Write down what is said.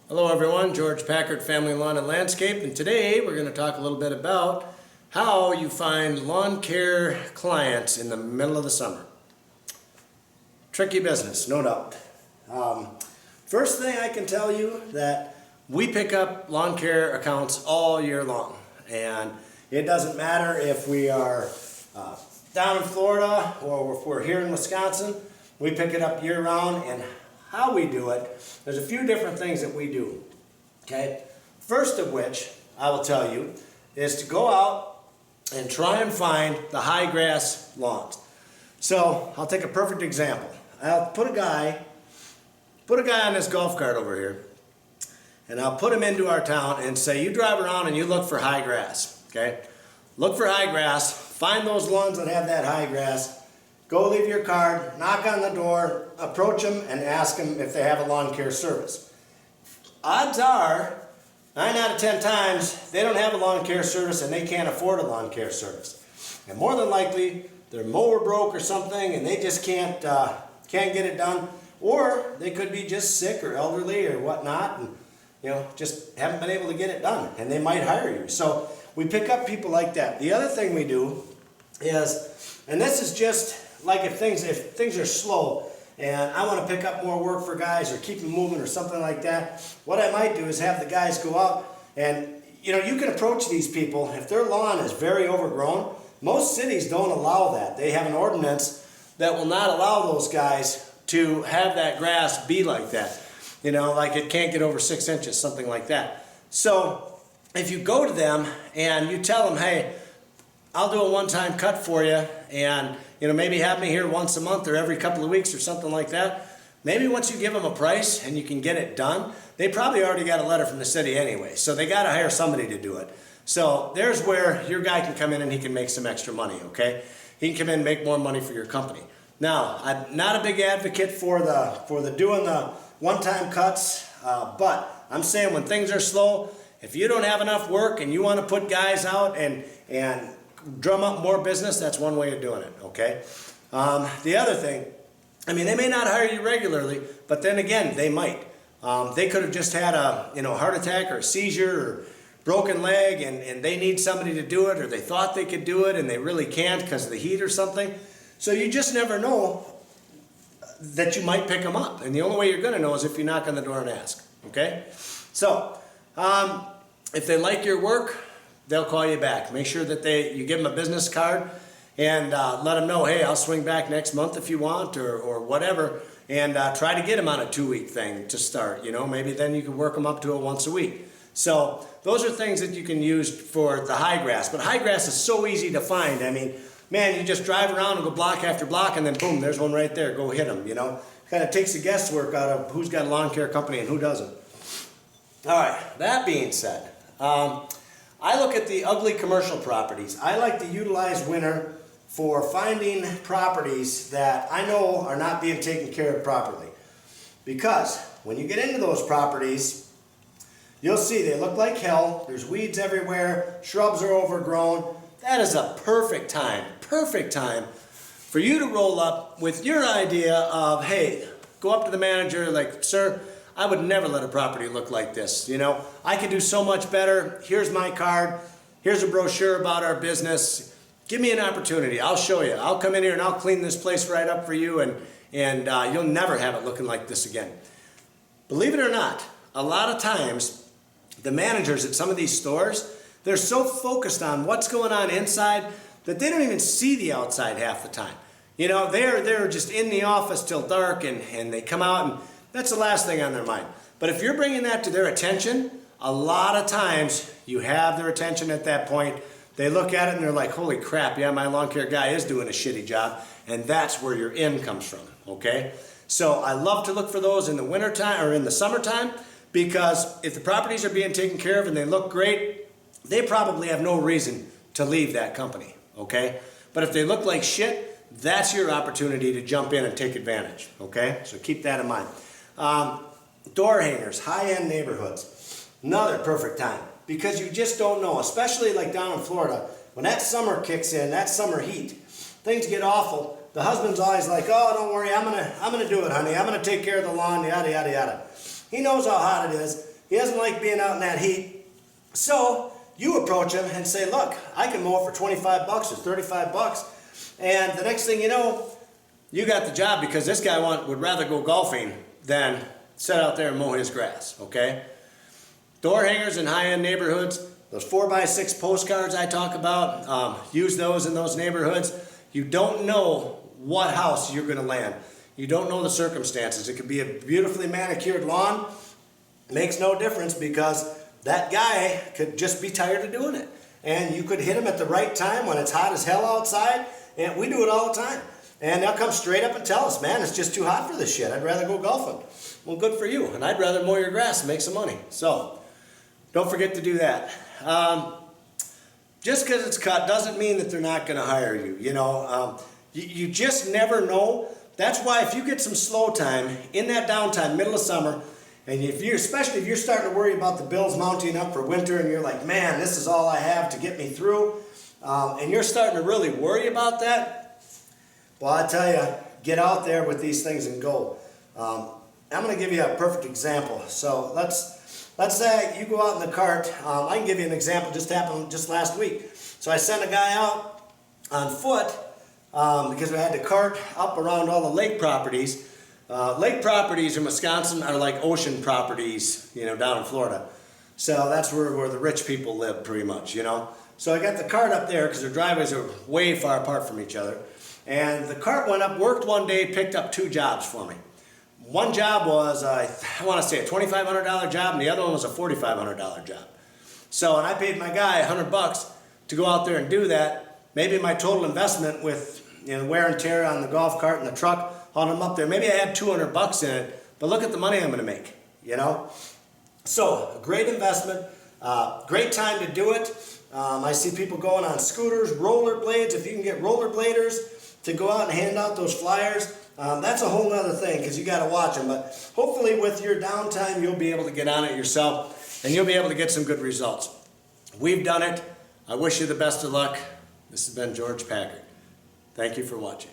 Hello everyone, George Packard Family Lawn and Landscape, and today we're going to talk a little bit about how you find lawn care clients in the middle of the summer. Tricky business, no doubt. First thing I can tell you that we pick up lawn care accounts all year long, and it doesn't matter if we are down in Florida or if we're here in Wisconsin, we pick it up year round. And how we do it, there's a few different things that we do, okay? First of which, I will tell you, is to go out and try and find the high grass lawns. So, I'll take a perfect example. I'll put a guy on this golf cart over here, and I'll put him into our town and say, you drive around and you look for high grass, okay? Look for high grass, find those lawns that have that high grass, go leave your card, knock on the door, approach them, and ask them if they have a lawn care service. Odds are, 9 out of 10 times, they don't have a lawn care service and they can't afford a lawn care service. And more than likely, their mower broke or something and they just can't get it done. Or they could be just sick or elderly or whatnot and just haven't been able to get it done. And they might hire you. So we pick up people like that. The other thing we do is, and this is just like if things are slow and I want to pick up more work for guys or keep them moving or something like that, what I might do is have the guys go out and you can approach these people. If their lawn is very overgrown, most cities don't allow that. They have an ordinance that will not allow those guys to have that grass be like that. Like it can't get over 6 inches, something like that. So if you go to them and you tell them, hey, I'll do a one-time cut for you, and maybe have me here once a month or every couple of weeks or something like that. Maybe once you give them a price and you can get it done, they probably already got a letter from the city anyway, so they got to hire somebody to do it. So there's where your guy can come in and he can make some extra money, okay? He can come in and make more money for your company. Now, I'm not a big advocate for the doing the one-time cuts, but I'm saying when things are slow, if you don't have enough work and you want to put guys out and drum up more business, that's one way of doing it, okay? The other thing, they may not hire you regularly, but then again, they might. They could have just had a heart attack or a seizure or broken leg and they need somebody to do it, or they thought they could do it and they really can't because of the heat or something. So you just never know that you might pick them up. And the only way you're going to know is if you knock on the door and ask, okay? So, if they like your work, they'll call you back. Make sure that you give them a business card and let them know, hey, I'll swing back next month if you want or whatever, and try to get them on a 2-week thing to start. Maybe then you can work them up to a once a week. So those are things that you can use for the high grass. But high grass is so easy to find. Man, you just drive around and go block after block and then boom, there's one right there. Go hit them, Kind of takes the guesswork out of who's got a lawn care company and who doesn't. All right, that being said, I look at the ugly commercial properties. I like to utilize winter for finding properties that I know are not being taken care of properly. Because when you get into those properties, you'll see they look like hell. There's weeds everywhere. Shrubs are overgrown. That is a perfect time for you to roll up with your idea of, hey, go up to the manager like, sir, I would never let a property look like this. I can do so much better. Here's my card. Here's a brochure about our business. Give me an opportunity. I'll show you. I'll come in here and I'll clean this place right up for you, and you'll never have it looking like this again. Believe it or not, a lot of times the managers at some of these stores, they're so focused on what's going on inside that they don't even see the outside half the time. They're just in the office till dark and they come out and that's the last thing on their mind. But if you're bringing that to their attention, a lot of times you have their attention at that point. They look at it and they're like, holy crap, yeah, my lawn care guy is doing a shitty job. And that's where your in comes from, okay? So I love to look for those in the wintertime or in the summertime, because if the properties are being taken care of and they look great, they probably have no reason to leave that company, okay? But if they look like shit, that's your opportunity to jump in and take advantage, okay? So keep that in mind. Door hangers, high-end neighborhoods, another perfect time, because you just don't know, especially like down in Florida, when that summer kicks in, that summer heat, things get awful. The husband's always like, oh, don't worry, I'm gonna do it, honey. I'm gonna take care of the lawn, yada, yada, yada. He knows how hot it is. He doesn't like being out in that heat. So you approach him and say, look, I can mow it for 25 bucks or 35 bucks. And the next thing you know, you got the job because this guy would rather go golfing than sit out there and mow his grass, okay? Door hangers in high-end neighborhoods, those 4x6 postcards I talk about, use those in those neighborhoods. You don't know what house you're going to land. You don't know the circumstances. It could be a beautifully manicured lawn. Makes no difference because that guy could just be tired of doing it. And you could hit him at the right time when it's hot as hell outside. And we do it all the time. And they'll come straight up and tell us, man, it's just too hot for this shit. I'd rather go golfing. Well, good for you. And I'd rather mow your grass and make some money. So don't forget to do that. Just because it's cut doesn't mean that they're not going to hire you. You know, you just never know. That's why if you get some slow time in that downtime, middle of summer, and especially if you're starting to worry about the bills mounting up for winter and you're like, man, this is all I have to get me through, and you're starting to really worry about that, well, I tell you, get out there with these things and go. I'm going to give you a perfect example. So let's say you go out in the cart. I can give you an example just happened just last week. So I sent a guy out on foot because we had to cart up around all the lake properties. Lake properties in Wisconsin are like ocean properties, you know, down in Florida. So that's where the rich people live pretty much, you know. So I got the cart up there because their driveways are way far apart from each other. And the cart went up, worked one day, picked up 2 jobs for me. One job was, I want to say, a $2,500 job, and the other one was a $4,500 job. So, and I paid my guy $100 to go out there and do that. Maybe my total investment with, you know, wear and tear on the golf cart and the truck, hauling them up there, maybe I had $200 in it, but look at the money I'm going to make, you know? So, a great investment, great time to do it. I see people going on scooters, rollerblades. If you can get rollerbladers to go out and hand out those flyers, that's a whole nother thing because you got to watch them. But hopefully with your downtime, you'll be able to get on it yourself and you'll be able to get some good results. We've done it. I wish you the best of luck. This has been George Packard. Thank you for watching.